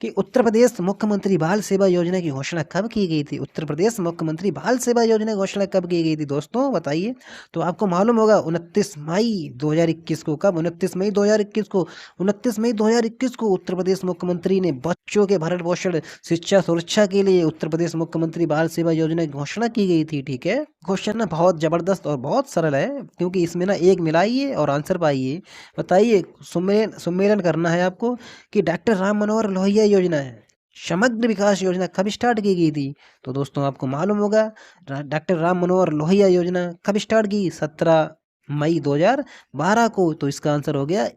कि उत्तर प्रदेश मुख्यमंत्री बाल सेवा योजना की घोषणा कब की गई थी? उत्तर प्रदेश मुख्यमंत्री बाल सेवा योजना की घोषणा कब की गई थी दोस्तों, बताइए। तो आपको मालूम होगा 29 मई 2021 को। कब? 29 मई 2021 को। 29 मई 2021 को उत्तर प्रदेश मुख्यमंत्री ने बच्चों के भरण पोषण, शिक्षा, सुरक्षा के लिए उत्तर प्रदेश मुख्यमंत्री बाल सेवा योजना की घोषणा की गई थी। ठीक है, क्वेश्चन ना बहुत जबरदस्त और बहुत सरल है, क्योंकि इसमें ना एक मिलाइए और आंसर पाइए। बताइए, सुमेलन सुमेलन करना है आपको कि डॉक्टर राम मनोहर लोहिया योजना है, समग्र विकास योजना कब स्टार्ट की गई थी? तो दोस्तों आपको मालूम होगा डॉक्टर राम मनोहर लोहिया योजना कब स्टार्ट की? 17 मई 2012 को। तो इसका आंसर हो गया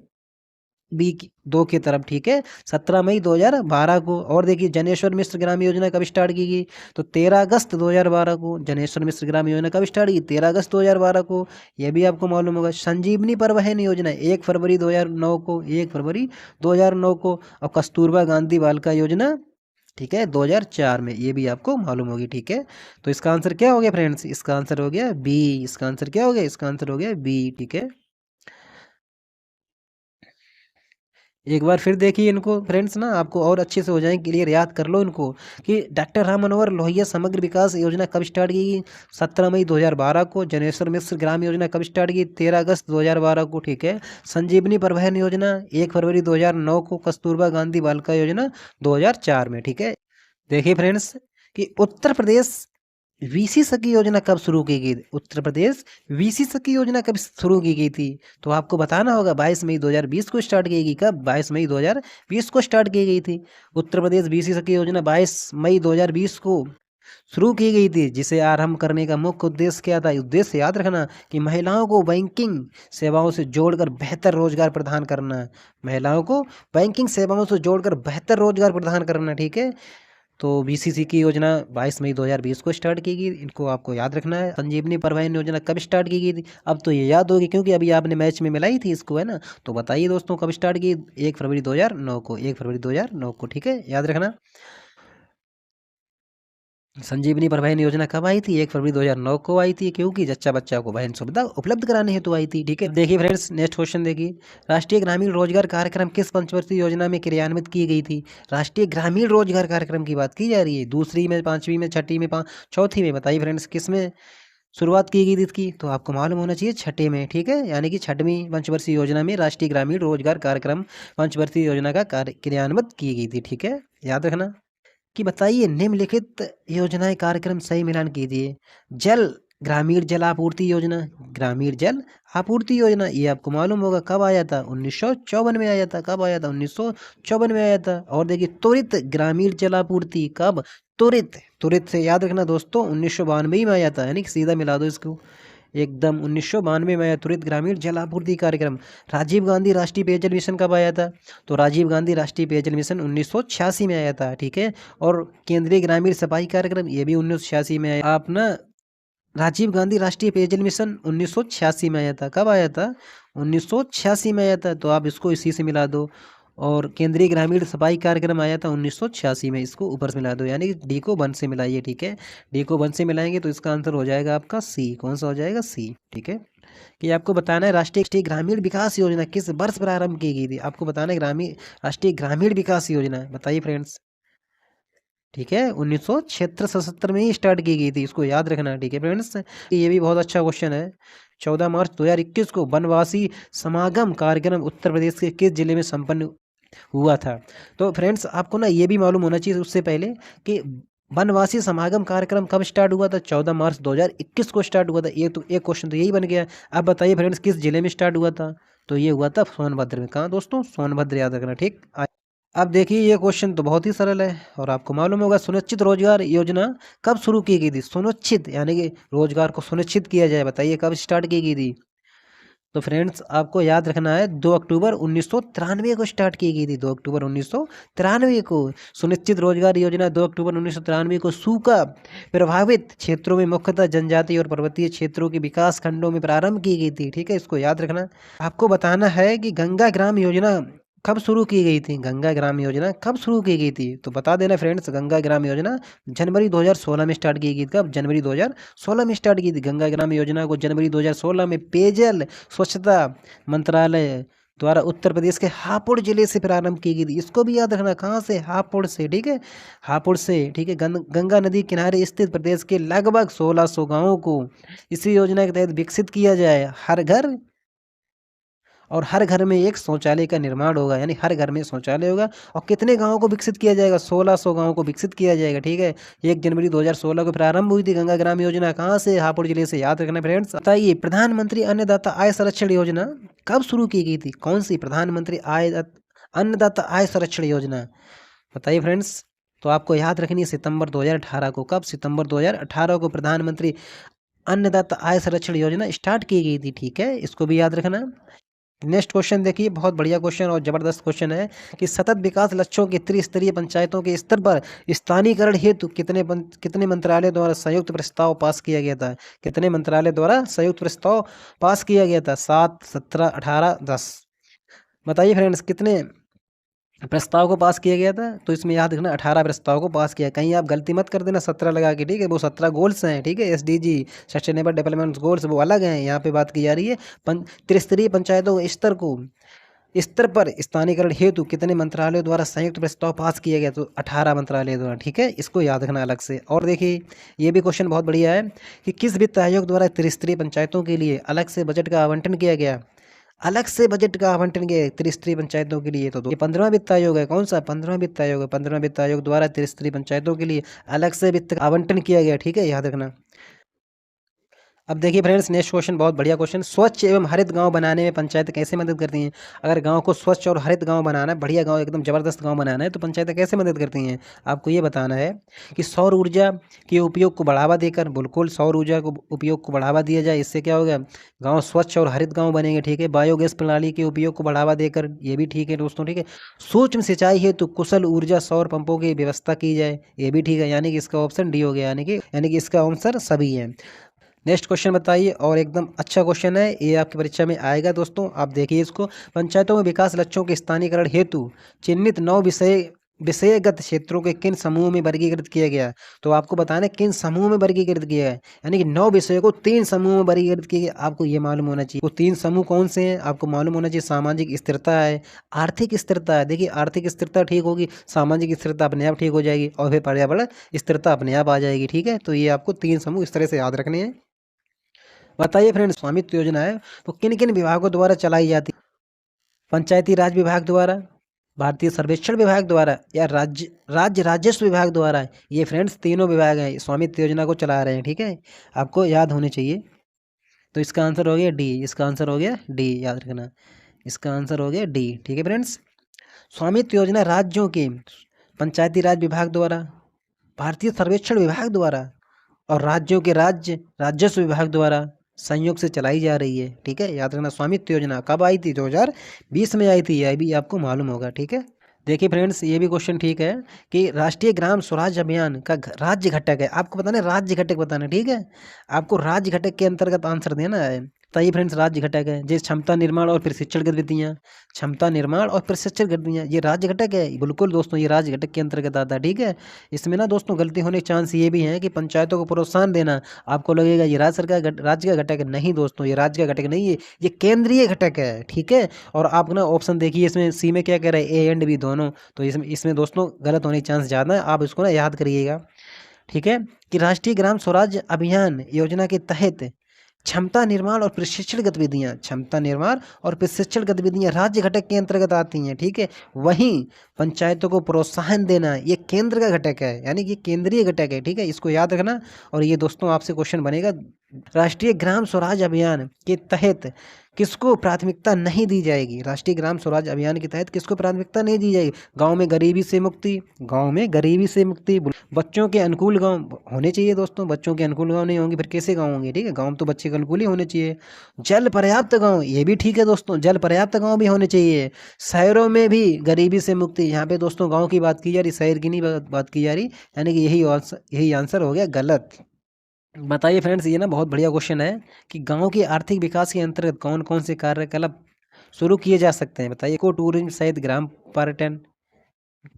बी दो की तरफ। ठीक है, 17 मई 2012 को। और देखिए, जनेश्वर मिश्र ग्राम योजना कब स्टार्ट की गई? तो 13 अगस्त 2012 को। जनेश्वर मिश्र ग्राम योजना कब स्टार्ट की? 13 अगस्त 2012 को। यह भी आपको मालूम होगा। संजीवनी परिवहन योजना 1 फरवरी 2009 को। 1 फरवरी 2009 को। और कस्तूरबा गांधी बालिका योजना, ठीक है, 2004 में। ये भी आपको मालूम होगी। ठीक है, तो इसका आंसर क्या हो गया फ्रेंड्स? इसका आंसर हो गया बी। इसका आंसर क्या हो गया? इसका आंसर हो गया बी। ठीक है, एक बार फिर देखिए इनको फ्रेंड्स ना, आपको और अच्छे से हो जाएंगे क्लियर, याद कर लो इनको कि डॉक्टर राम मनोहर लोहिया समग्र विकास योजना कब स्टार्ट की गई? 17 मई 2012 को। जनेश्वर मिश्र ग्राम योजना कब स्टार्ट की? 13 अगस्त 2012 को। ठीक है, संजीवनी परिवहन योजना 1 फरवरी 2009 को। कस्तूरबा गांधी बालिका योजना 2004 में। ठीक है, देखिए फ्रेंड्स कि उत्तर प्रदेश वीसी सखी योजना कब शुरू की गई? उत्तर प्रदेश वीसी सखी योजना कब शुरू की गई थी? तो आपको बताना होगा। 22 मई 2020 को स्टार्ट की गई। कब? 22 मई 2020 को स्टार्ट की गई थी। उत्तर प्रदेश वीसी सखी योजना 22 मई 2020 को शुरू की गई थी, जिसे आरंभ करने का मुख्य उद्देश्य क्या था? उद्देश्य याद रखना कि महिलाओं को बैंकिंग सेवाओं से जोड़कर बेहतर रोजगार प्रदान करना। महिलाओं को बैंकिंग सेवाओं से जोड़कर बेहतर रोजगार प्रदान करना। ठीक है, तो बीसीसी की योजना 22 मई 2020 को स्टार्ट की गई। इनको आपको याद रखना है। संजीवनी परिवहन योजना कब स्टार्ट की गई थी? अब तो ये याद होगी, क्योंकि अभी आपने मैच में मिलाई थी इसको, है ना। तो बताइए दोस्तों, कब स्टार्ट की? 1 फरवरी 2009 को। 1 फरवरी 2009 को। ठीक है, याद रखना। संजीवनी परिवहन योजना कब आई थी? 1 फरवरी 2009 को आई थी, क्योंकि जच्चा बच्चा को वहन सुविधा उपलब्ध कराने हेतु आई थी। ठीक है, देखिए फ्रेंड्स, नेक्स्ट क्वेश्चन देखिए। राष्ट्रीय ग्रामीण रोजगार कार्यक्रम किस पंचवर्षीय योजना में क्रियान्वित की गई थी? राष्ट्रीय ग्रामीण रोजगार कार्यक्रम की बात की जा रही है। दूसरी में, पांचवी में, छठी में, चौथी में? बताइए फ्रेंड्स, किस में शुरुआत की गई थी इसकी? तो आपको मालूम होना चाहिए छठे में। ठीक है, यानी कि छठवीं पंचवर्षीय योजना में राष्ट्रीय ग्रामीण रोजगार कार्यक्रम पंचवर्षीय योजना का क्रियान्वित की गई थी। ठीक है, याद रखना कि बताइए निम्नलिखित योजनाएं कार्यक्रम सही मिलान कीजिए। जल ग्रामीण जल आपूर्ति योजना, ग्रामीण जल आपूर्ति योजना, ये आपको मालूम होगा कब आया था? 1954 में आया था। कब आया था? 1954 में आया था। और देखिए, त्वरित ग्रामीण जल आपूर्ति कब? त्वरित, त्वरित से याद रखना दोस्तों, 1992 में आया था, यानी कि सीधा मिला दो इसको एकदम। 1992 में आया त्वरित ग्रामीण जल आपूर्ति कार्यक्रम। राजीव गांधी राष्ट्रीय पेयजल मिशन कब आया था? तो राजीव गांधी राष्ट्रीय पेयजल मिशन 1986 में आया था। ठीक है, और केंद्रीय ग्रामीण सफाई कार्यक्रम, ये भी 1986 में आया। आप ना, राजीव गांधी राष्ट्रीय पेयजल मिशन 1986 में आया था। कब आया था? 1986 में आया था। तो आप इसको इसी से मिला दो। और केंद्रीय ग्रामीण सफाई कार्यक्रम आया था 1986 में, इसको ऊपर से मिला दो, यानी कि डी को 1 से मिलाइए। ठीक है, डी को 1 से मिलाएंगे तो इसका आंसर हो जाएगा आपका सी। कौन सा हो जाएगा? सी। ठीक है, कि आपको बताना है राष्ट्रीय ग्रामीण विकास योजना किस वर्ष प्रारंभ की गई थी? आपको बताना है राष्ट्रीय ग्रामीण विकास योजना, बताइए फ्रेंड्स। ठीक है, 1976 में ही स्टार्ट की गई थी, इसको याद रखना। ठीक है फ्रेंड्स, ये भी बहुत अच्छा क्वेश्चन है। 14 मार्च 2021 को वनवासी समागम कार्यक्रम उत्तर प्रदेश के किस जिले में संपन्न हुआ था? तो फ्रेंड्स, आपको ना ये भी मालूम होना चाहिए उससे पहले कि वनवासी समागम कार्यक्रम कब स्टार्ट हुआ था? 14 मार्च 2021 को स्टार्ट हुआ था। ये तो एक क्वेश्चन तो यही बन गया। अब बताइए फ्रेंड्स, किस जिले में स्टार्ट हुआ था? तो ये हुआ था सोनभद्र में। कहाँ दोस्तों? सोनभद्र, याद रखना। ठीक, अब देखिए ये क्वेश्चन तो बहुत ही सरल है, और आपको मालूम होगा सुनिश्चित रोजगार योजना कब शुरू की गई थी? सुनिश्चित यानी कि रोजगार को सुनिश्चित किया जाए, बताइए कब स्टार्ट की गई थी? तो फ्रेंड्स, आपको याद रखना है 2 अक्टूबर 1993 को स्टार्ट की गई थी। 2 अक्टूबर 1993 को सुनिश्चित रोजगार योजना 2 अक्टूबर 1993 को सूखा प्रभावित क्षेत्रों में, मुख्यतः जनजातीय और पर्वतीय क्षेत्रों के विकास खंडों में प्रारंभ की गई थी। ठीक है, इसको याद रखना। आपको बताना है कि गंगा ग्राम योजना कब शुरू की गई थी? गंगा ग्राम योजना कब शुरू की गई थी? तो बता देना फ्रेंड्स, गंगा ग्राम योजना जनवरी 2016 में स्टार्ट की गई थी। कब? जनवरी 2016 में स्टार्ट की थी गंगा ग्राम योजना को। जनवरी 2016 में पेयजल स्वच्छता मंत्रालय द्वारा उत्तर प्रदेश के हापुड़ जिले से प्रारंभ की गई थी। इसको भी याद रखना, कहाँ से? हापुड़ से, ठीक है, हापुड़ से, ठीक है। गंगा नदी किनारे स्थित प्रदेश के लगभग 1600 गांवों को इसी योजना के तहत विकसित किया जाए। हर घर में एक शौचालय का निर्माण होगा, यानी हर घर में शौचालय होगा। और कितने गांवों को विकसित किया जाएगा? 1600 गांवों को विकसित किया जाएगा, ठीक है। 1 जनवरी 2016 को प्रारंभ हुई थी गंगा ग्राम योजना, कहाँ से? हापुड़ जिले से, याद रखना फ्रेंड्स। बताइए, प्रधानमंत्री अन्नदाता आय संरक्षण योजना कब शुरू की गई थी? कौन सी? प्रधानमंत्री अन्नदाता आय संरक्षण योजना, बताइए फ्रेंड्स। तो आपको याद रखनी है सितंबर 2018 को। कब? सितंबर 2018 को प्रधानमंत्री अन्नदाता आय संरक्षण योजना स्टार्ट की गई थी, ठीक है, इसको भी याद रखना। नेक्स्ट क्वेश्चन देखिए, बहुत बढ़िया क्वेश्चन और जबरदस्त क्वेश्चन है कि सतत विकास लक्ष्यों के त्रिस्तरीय पंचायतों के स्तर पर स्थानीयकरण हेतु कितने मंत्रालय द्वारा संयुक्त प्रस्ताव पास किया गया था? कितने मंत्रालय द्वारा संयुक्त प्रस्ताव पास किया गया था? 7, 17, 18, 10, बताइए फ्रेंड्स, कितने प्रस्ताव को पास किया गया था? तो इसमें याद रखना 18 प्रस्ताव को पास किया। कहीं आप गलती मत कर देना 17 लगा के, ठीक है, वो 17 गोल्स हैं, ठीक है, SDG सस्टेनेबल डेवलपमेंट गोल्स, वो अलग हैं। यहाँ पे बात की जा रही है त्रिस्तरीय पंचायतों स्तर पर स्थानीयकरण हेतु कितने मंत्रालयों द्वारा संयुक्त प्रस्ताव पास किया गया? तो 18 मंत्रालय द्वारा, ठीक है, इसको याद रखना अलग से। और देखिए, ये भी क्वेश्चन बहुत बढ़िया है कि किस वित्त आयोग द्वारा त्रिस्तरीय पंचायतों के लिए अलग से बजट का आवंटन किया गया? अलग से बजट का आवंटन किया त्रिस्तरीय पंचायतों के लिए। तो ये 15वां वित्त आयोग है। कौन सा? 15वां वित्त आयोग है। 15वां वित्त आयोग द्वारा त्रिस्तरीय पंचायतों के लिए अलग से वित्त आवंटन किया गया, ठीक है, याद रखना। अब देखिए फ्रेंड्स, नेक्स्ट क्वेश्चन बहुत बढ़िया क्वेश्चन, स्वच्छ एवं हरित गांव बनाने में पंचायतें कैसे मदद करती हैं? अगर गांव को स्वच्छ और हरित गांव बनाना है, बढ़िया गांव, एकदम जबरदस्त गांव बनाना है, तो पंचायतें कैसे मदद करती हैं? आपको ये बताना है कि सौर ऊर्जा के उपयोग को बढ़ावा देकर, बिल्कुल सौर ऊर्जा को उपयोग को बढ़ावा दिया जाए, इससे क्या होगा? गाँव स्वच्छ और हरित गाँव बनेंगे, ठीक है। बायोगैस प्रणाली के उपयोग को बढ़ावा देकर, ये भी ठीक है दोस्तों, ठीक है। सूक्ष्म सिंचाई हेतु कुशल ऊर्जा सौर पंपों की व्यवस्था की जाए, ये भी ठीक है, यानी कि इसका ऑप्शन डी हो गया, यानी कि इसका आंसर सभी है। नेक्स्ट क्वेश्चन बताइए, और एकदम अच्छा क्वेश्चन है, ये आपकी परीक्षा में आएगा दोस्तों, आप देखिए इसको। पंचायतों में विकास लक्ष्यों के स्थानीयकरण हेतु चिन्हित 9 विषयगत क्षेत्रों के किन समूह में वर्गीकृत किया गया? तो आपको बताना है किन समूह में वर्गीकृत किया है, यानी कि 9 विषयों को 3 समूह में वर्गीकृत किया गया। आपको ये मालूम होना चाहिए वो 3 समूह कौन से हैं, आपको मालूम होना चाहिए। सामाजिक स्थिरता है, आर्थिक स्थिरता है, देखिए आर्थिक स्थिरता ठीक होगी, सामाजिक स्थिरता अपने आप ठीक हो जाएगी, और फिर पर्यावरण स्थिरता अपने आप आ जाएगी, ठीक है। तो ये आपको 3 समूह इस तरह से याद रखने हैं। बताइए फ्रेंड्स, स्वामित्व योजना है वो किन किन विभागों द्वारा चलाई जाती है? पंचायती राज विभाग द्वारा, भारतीय सर्वेक्षण विभाग द्वारा, या राज्य राजस्व विभाग द्वारा? ये फ्रेंड्स तीनों विभाग हैं स्वामित्व योजना को चला रहे हैं, ठीक है, आपको याद होने चाहिए। तो इसका आंसर हो गया डी, इसका आंसर हो गया डी, याद रखना, इसका आंसर हो गया डी, ठीक है फ्रेंड्स। स्वामित्व योजना राज्यों के पंचायती राज विभाग द्वारा, भारतीय सर्वेक्षण विभाग द्वारा, और राज्यों के राजस्व विभाग द्वारा संयोग से चलाई जा रही है, ठीक है, याद रखना। स्वामित्व योजना कब आई थी? 2020 में आई थी, यह भी आपको मालूम होगा, ठीक है। देखिए फ्रेंड्स, ये भी क्वेश्चन ठीक है कि राष्ट्रीय ग्राम स्वराज अभियान का राज्य घटक है, आपको बताना है राज्य घटक बताना, ठीक है, आपको राज्य घटक के अंतर्गत आंसर देना है। बताइए फ्रेंड्स, राज्य घटक है जैसे क्षमता निर्माण और प्रशिक्षण गतिविधियाँ, क्षमता निर्माण और प्रशिक्षण गतिविधियाँ, ये राज्य घटक है, बिल्कुल दोस्तों, ये राज्य घटक के अंतर्गत आता है, ठीक है। इसमें ना दोस्तों गलती होने के चांस ये भी है कि पंचायतों को प्रोत्साहन देना, आपको लगेगा ये राज्य सरकार राज्य का घटक है, नहीं दोस्तों, ये राज्य का घटक नहीं है, ये केंद्रीय घटक है, ठीक है। और आप ना ऑप्शन देखिए, इसमें सी में क्या कह रहा है, ए एंड बी दोनों, तो इसमें दोस्तों गलत होने के चांस ज़्यादा है, आप इसको ना याद करिएगा, ठीक है। कि राष्ट्रीय ग्राम स्वराज अभियान योजना के तहत क्षमता निर्माण और प्रशिक्षण गतिविधियाँ, क्षमता निर्माण और प्रशिक्षण गतिविधियाँ राज्य घटक के अंतर्गत आती हैं, ठीक है। वहीं पंचायतों को प्रोत्साहन देना ये केंद्र का घटक है, यानी कि केंद्रीय घटक है, ठीक है, इसको याद रखना। और ये दोस्तों आपसे क्वेश्चन बनेगा, राष्ट्रीय ग्राम स्वराज अभियान के तहत किसको प्राथमिकता नहीं दी जाएगी? राष्ट्रीय ग्राम स्वराज अभियान के तहत किसको प्राथमिकता नहीं दी जाएगी? गांव में गरीबी से मुक्ति, गांव में गरीबी से मुक्ति, बच्चों के अनुकूल गांव होने चाहिए दोस्तों, बच्चों के अनुकूल गांव नहीं होंगे फिर कैसे गांव होंगे, ठीक है, गांव तो बच्चे के अनुकूल ही होने चाहिए। जल पर्याप्त गांव, ये भी ठीक है दोस्तों, जल पर्याप्त गांव भी होने चाहिए। शहरों में भी गरीबी से मुक्ति, यहाँ पे दोस्तों गाँव की बात की जा रही, शहर की नहीं बात की जा रही, यानी कि यही आंसर हो गया गलत। बताइए फ्रेंड्स, ये ना बहुत बढ़िया क्वेश्चन है कि गांव के आर्थिक विकास के अंतर्गत कौन कौन से कार्यकलाप शुरू किए जा सकते हैं? बताइए। इको टूरिज्म सहित ग्राम पर्यटन,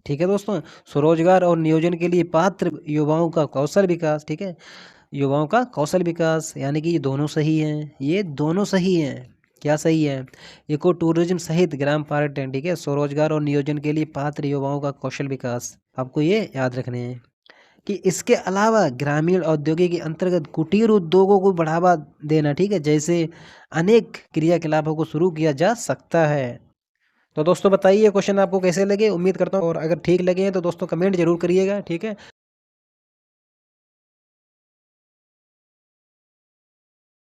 ठीक है दोस्तों, स्वरोजगार और नियोजन के लिए पात्र युवाओं का कौशल विकास, ठीक है, युवाओं का कौशल विकास, यानी कि ये दोनों सही हैं, ये दोनों सही हैं। क्या सही है? इको टूरिज्म सहित ग्राम पर्यटन, ठीक है, स्वरोजगार और नियोजन के लिए पात्र युवाओं का कौशल विकास, आपको ये याद रखने हैं। कि इसके अलावा ग्रामीण औद्योगिक के अंतर्गत कुटीर उद्योगों को बढ़ावा देना, ठीक है, जैसे अनेक क्रियाकलापों को शुरू किया जा सकता है। तो दोस्तों बताइए क्वेश्चन आपको कैसे लगे, उम्मीद करता हूँ, और अगर ठीक लगे हैं तो दोस्तों कमेंट जरूर करिएगा, ठीक है।